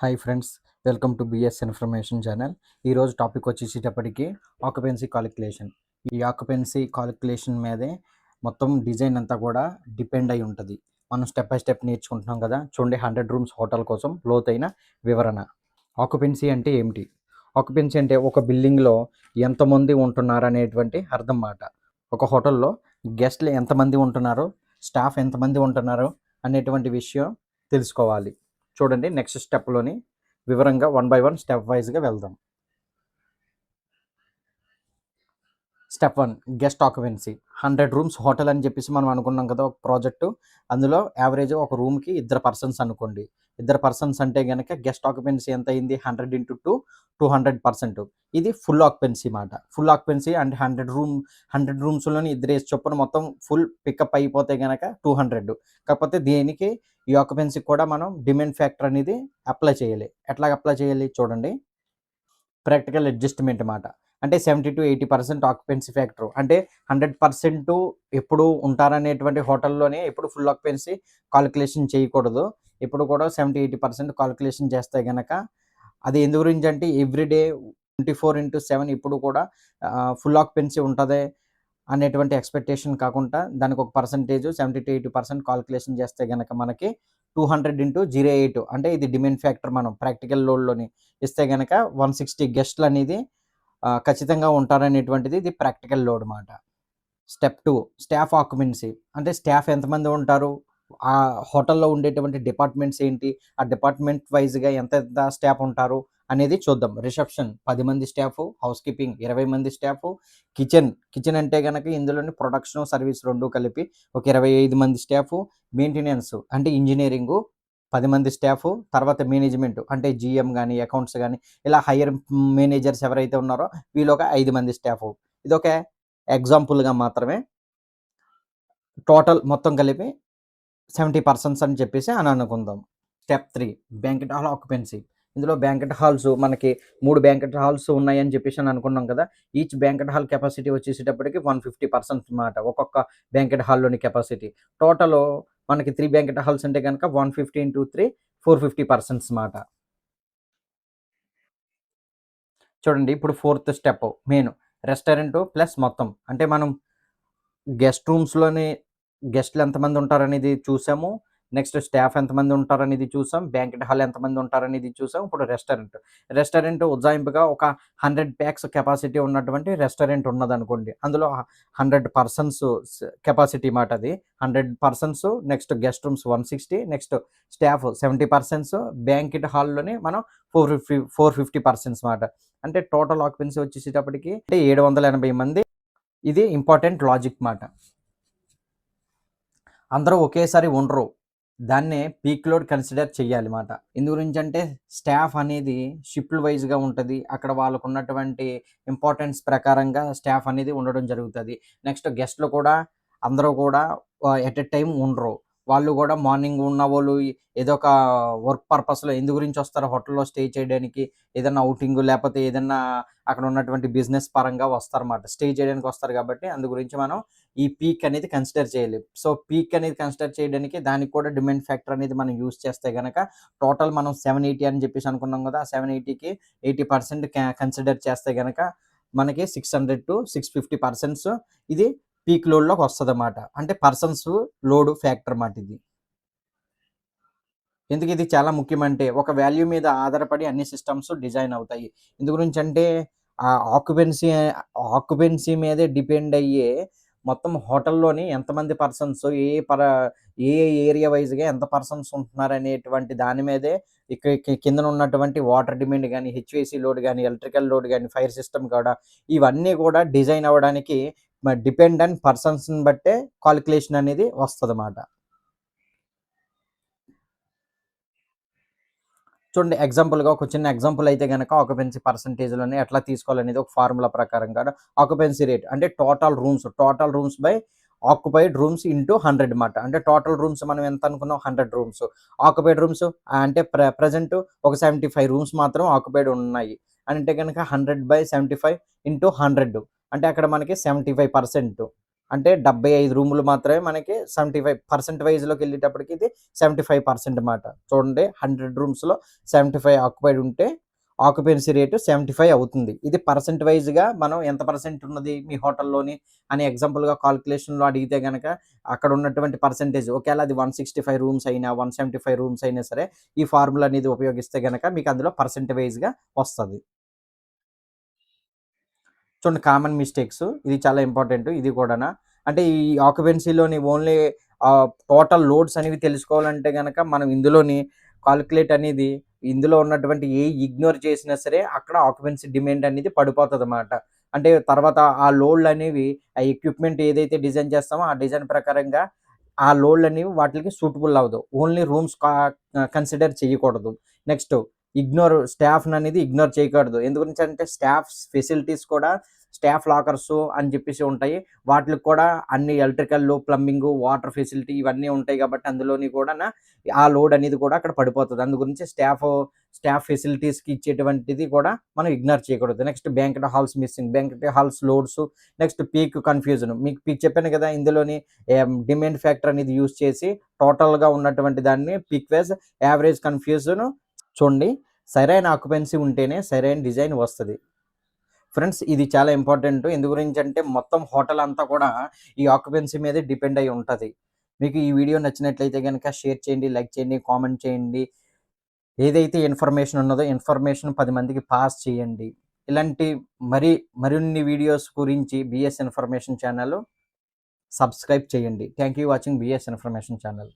Hi friends, welcome to BS information channel. ఈరోజు topic వచ్చేసేటప్పటికి occupancy calculation. ఈ occupancy calculation మీదే మొత్తం డిజైన్ అంతా కూడా డిపెండ్ అయి ఉంటుంది. మనం స్టెప్ బై స్టెప్ నేర్చుకుంటున్నాం కదా. చూడండి, 100 రూమ్స్ హోటల్ కోసం లోతైన వివరణ. ఆక్యుపెన్సీ అంటే ఏమిటి? ఆక్యుపెన్సీ అంటే ఒక బిల్డింగ్లో ఎంతమంది ఉంటున్నారు అనేటువంటి అర్థం మాట. ఒక హోటల్లో గెస్ట్లు ఎంతమంది ఉంటున్నారు, స్టాఫ్ ఎంతమంది ఉంటున్నారు అనేటువంటి విషయం తెలుసుకోవాలి. చూడండి, నెక్స్ట్ స్టెప్లోని వివరంగా 1 by 1 స్టెప్ వైజ్గా వెళ్దాం. Step 1, guest occupancy. 100 rooms hotel అని చెప్పేసి మనం అనుకున్నాం కదా ఒక ప్రాజెక్టు. అందులో యావరేజ్ ఒక రూమ్కి 2 పర్సన్స్ అనుకోండి. 2 పర్సన్స్ అంటే కనుక గెస్ట్ ఆక్యుపెన్సీ ఎంత అయింది? 100 into 2, 200%. ఇది ఫుల్ ఆక్యుపెన్సీ మాట. ఫుల్ ఆక్యుపెన్సీ అంటే 100 రూమ్స్లోని 2 వేసి చొప్పున మొత్తం ఫుల్ పికప్ అయిపోతే కనుక 200. కాకపోతే దీనికి ఈ ఆక్యుపెన్సీ కూడా మనం డిమాండ్ ఫ్యాక్టర్ అనేది అప్లై చేయాలి. ఎట్లా అప్లై చేయాలి చూడండి. ప్రాక్టికల్ అడ్జస్ట్మెంట్ మాట. అంటే 70-80% ఆక్యుపెన్సీ ఫ్యాక్టర్. అంటే 100% ఎప్పుడు ఉంటారనేటువంటి హోటల్లోనే ఎప్పుడు ఫుల్ ఆక్యుపెన్సీ కాలిక్యులేషన్ చేయకూడదు. ఎప్పుడు కూడా 70-80% కాలిక్యులేషన్ చేస్తే గనక అది ఎందు గురించి అంటే ఎవ్రీడే 24/7 ఇప్పుడు కూడా ఫుల్ ఆక్యుపెన్సీ ఉంటుంది అనేటువంటి ఎక్స్పెక్టేషన్ కాకుండా దానికి ఒక పర్సంటేజ్ 70-80% కాలిక్యులేషన్ చేస్తే గనక మనకి 200/08 అంటే ఇది డిమాండ్ ఫ్యాక్టర్. మనం ప్రాక్టికల్ లోడ్లోని ఇస్తే గనక 160 గెస్ట్లు అనేది ఖచ్చితంగా ఉంటారనేటువంటిది ఇది ప్రాక్టికల్ లోడ్ మాట. Step 2, staff occupancy. అంటే స్టాఫ్ ఎంతమంది ఉంటారు, ఆ హోటల్లో ఉండేటువంటి డిపార్ట్మెంట్స్ ఏంటి, ఆ డిపార్ట్మెంట్ వైజ్గా ఎంత స్టాఫ్ ఉంటారు అనేది చూద్దాం. రిసెప్షన్ 10 మంది స్టాఫ్, హౌస్ కీపింగ్ 20 మంది స్టాఫ్, కిచెన్ అంటే కనుక ఇందులోని ప్రొడక్షన్ సర్వీస్ 2 కలిపి ఒక 25 మంది స్టాఫ్, మెయింటెనెన్స్ అంటే ఇంజనీరింగు 10 మంది స్టాఫ్, తర్వాత మేనేజ్మెంట్ అంటే జిఎం కానీ అకౌంట్స్ కానీ ఇలా హైయర్ మేనేజర్స్ ఎవరైతే ఉన్నారో వీళ్ళు ఒక 5 మంది స్టాఫ్. ఇదొక ఎగ్జాంపుల్గా మాత్రమే. టోటల్ మొత్తం కలిపి 70% అని చెప్పేసి అని అనుకుందాం. Step 3, banquet hall occupancy. ఇందులో బ్యాంకెట్ హాల్స్ మనకి 3 బ్యాంకెట్ హాల్స్ ఉన్నాయని చెప్పేసి అని అనుకున్నాం కదా. ఈచ్ బ్యాంకెట్ హాల్ కెపాసిటీ వచ్చేసేటప్పటికి 150% అన్నమాట. ఒక్కొక్క బ్యాంకెట్ హాల్లోని కెపాసిటీ. టోటల్ మనకి 3 బ్యాంకెట్ హాల్స్ అంటే కనుక 150 into 3, 450% మాట. చూడండి, ఇప్పుడు 4th step main restaurant plus మొత్తం. అంటే మనం గెస్ట్ రూమ్స్లోని గెస్ట్లు ఎంతమంది ఉంటారనేది చూసాము. నెక్స్ట్ స్టాఫ్ ఎంతమంది ఉంటారనేది చూసాం. బ్యాంకెట్ హాల్ ఎంతమంది ఉంటారనేది చూసాం. ఇప్పుడు రెస్టారెంట్ ఉజ్జాయింపుగా ఒక 100 ప్యాక్స్ కెపాసిటీ ఉన్నటువంటి రెస్టారెంట్ ఉన్నదనుకోండి. అందులో 100 పర్సన్స్ కెపాసిటీ మాట. అది 100 persons. Next guest rooms 160, next staff 70%, banquet హాల్లోనే మనం 450% మాట. అంటే టోటల్ ఆక్యుపెన్సీ వచ్చేసేటప్పటికి అంటే 780 మంది. ఇది ఇంపార్టెంట్ లాజిక్ మాట. అందరూ ఒకేసారి ఉండరు. దాన్నే పీక్ లోడ్ కన్సిడర్ చేయాలి మాట. ఎందు గురించి అంటే స్టాఫ్ అనేది షిఫ్ట్‌ల వైస్‌గా ఉంటది. అక్కడ వాళ్ళకున్నటువంటి ఇంపార్టెన్స్ ప్రకారంగా స్టాఫ్ అనేది ఉండడం జరుగుతది. నెక్స్ట్ గెస్ట్‌లు కూడా అందరూ కూడా ఎట్ ఎ టైమ్ ఉండరు. వాళ్ళు కూడా మార్నింగ్ ఉన్నవోళ్ళు ఏదో ఒక వర్క్ పర్పస్‌లో ఎందు గురించి వస్తారు హోటల్‌లో స్టే చేయడానికి, ఏదన్నా ఔటింగ్ లేపోతే ఏదన్నా అక్కడ ఉన్నటువంటి బిజినెస్ పరంగా వస్తారన్నమాట. స్టే చేయడానికి వస్తారు కాబట్టి అందు గురించి మనం ఈ పీక్ అనేది కన్సిడర్ చేయాలి. సో, పీక్ అనేది కన్సిడర్ చేయడానికి దానికి కూడా డిమాండ్ ఫ్యాక్టర్ అనేది మనం యూజ్ చేస్తే గనక టోటల్ మనం 780 అని చెప్పేసి అనుకున్నాం కదా. 780కి 80% కన్సిడర్ చేస్తే గనక మనకి 600-650% ఇది పీక్ లోడ్‌లోకి వస్తదన్నమాట. అంటే పర్సన్స్ లోడ్ ఫ్యాక్టర్ మాట ఇది. ఎందుకు ఇది చాలా ముఖ్యమంటే ఒక వాల్యూ మీద ఆధారపడి అన్ని సిస్టమ్స్ డిజైన్ అవుతాయి. ఎందు గురించంటే ఆక్యుపెన్సీ ఆక్యుపెన్సీ మీదే డిపెండ్ అయ్యే మొత్తం హోటల్‌లోని ఎంతమంది పర్సన్స్ ఏ ఏరియా వైస్‌గా ఎంత పర్సన్స్ ఉంటున్నారనేటువంటి దాని మీదే కిందన ఉన్నటువంటి వాటర్ డిమాండ్ గాని, హెచ్‌విసీ లోడ్ గాని, ఎలక్ట్రికల్ లోడ్ గాని, ఫైర్ సిస్టమ్ కూడా ఇవన్నీ కూడా డిజైన్ అవ్వడానికి డిపెండ్ ఆన్ పర్సన్స్‌ని బట్టే కాలిక్యులేషన్ అనేది వస్తదన్నమాట. చూడండి, ఎగ్జాంపుల్‌గా ఒక చిన్న ఎగ్జాంపుల్ అయితే గనక ఆక్యుపెన్సీ పర్సెంటేజ్‌లోని ఎట్లా తీసుకోవాలనేది ఒక ఫార్ములా ప్రకారంగా ఆక్యుపెన్సీ రేట్ అంటే total rooms by occupied rooms into 100 మాట. అంటే టోటల్ రూమ్స్ మనం ఎంత అనుకున్నాం 100 రూమ్స్. ఆక్యుపైడ్ రూమ్స్ అంటే ప్రెజెంట్ ఒక 75 రూమ్స్ మాత్రం ఆక్యుపైడ్ ఉన్నాయి. అంటే గనక 100/75 ఇంటూ 100 అంటే అక్కడ మనకి 75%. అంటే 75 రూములు మాత్రమే మనకి 75% వైజ్‌లోకి వెళ్ళేటప్పటికి ఇది 75% మాట. చూడండి 100 రూమ్స్‌లో 75 ఆక్యుపైడ్ ఉంటే ఆక్యుపెన్సీ రేట్ 75 అవుతుంది. ఇది పర్సెంట్ వైస్‌గా మనం ఎంత పర్సెంట్ ఉన్నది మీ హోటల్‌లోని అని ఎగ్జాంపుల్‌గా కాలిక్యులేషన్‌లో అడిగితే గనక అక్కడ ఉన్నటువంటి పర్సెంటేజ్ ఒకవేళ అది 165 రూమ్స్ అయినా, 175 రూమ్స్ అయినా సరే ఈ ఫార్ములా అనేది ఉపయోగిస్తే గనక మీకు అందులో పర్సెంట్ వైస్‌గా వస్తది. చూడండి కామన్ మిస్టేక్స్ ఇది చాలా ఇంపార్టెంట్ ఇది కూడానా. అంటే ఈ ఆక్యుపెన్సీలోని ఓన్లీ టోటల్ లోడ్స్ అనేవి తెలుసుకోవాలంటే గనక మనం ఇందులోని కాలిక్యులేట్ అనేది ఇందులో ఉన్నటువంటి ఇగ్నోర్ చేసినా సరే అక్కడ ఆక్యుపెన్సీ డిమాండ్ అనేది పడిపోతదన్నమాట. అంటే తర్వాత ఆ లోడ్‌లనేవి ఆ ఎక్విప్‌మెంట్ ఏదైతే డిజైన్ చేస్తామో ఆ డిజైన్ ప్రకారంగా ఆ లోడ్‌లనేవి వాటిలికి సూటబుల్ అవ్వదు. ఓన్లీ రూమ్స్ కన్సిడర్ చేయకూడదు. నెక్స్ట్ స్టాఫ్‌ననేది ఇగ్నోర్ చేయకూడదు. ఎందు గురించంటే ఫెసిలిటీస్ కూడా స్టాఫ్ లాకర్సు అని చెప్పేసి ఉంటాయి. వాటిలికి కూడా అన్ని ఎలక్ట్రికల్లు, ప్లంబింగు, వాటర్ ఫెసిలిటీ ఇవన్నీ ఉంటాయి కాబట్టి అందులోని కూడాన ఆ లోడ్ అనేది కూడా అక్కడ పడిపోతది. అందు గురించి స్టాఫ్ ఫెసిలిటీస్‌కి ఇచ్చేటువంటిది కూడా మనం ఇగ్నోర్ చేయకూడదు. Next banquet halls missing. Banquet halls loads, next peak confusion. మీకు చెప్పాను కదా! ఇందులోని డిమాండ్ ఫ్యాక్టర్ అనేది యూజ్ చేసి టోటల్‌గా ఉన్నటువంటి దాన్ని పీక్ వైస్, యావరేజ్ కన్‌ఫ్యూజన్ చూడండి. సరైన ఆక్యుపెన్సీ ఉంటేనే సరైన డిజైన్ వస్తది. ఫ్రెండ్స్ ఇది చాలా ఇంపార్టెంట్. ఎందు గురించంటే మొత్తం హోటల్ అంతా కూడా ఈ ఆక్యుపెన్సీ మీదే డిపెండ్ అయ్యి ఉంటది. మీకు ఈ వీడియో నచ్చినట్లయితే గనక షేర్ చేయండి, లైక్ చేయండి, కామెంట్ చేయండి. ఏదైతే ఇన్ఫర్మేషన్ ఉన్నదో ఇన్ఫర్మేషన్ 10 మందికి పాస్ చేయండి. ఇలాంటి మరిన్ని వీడియోస్ గురించి బీఎస్ ఇన్ఫర్మేషన్ ఛానల్ సబ్స్క్రైబ్ చేయండి. Thank you watching BS information channel.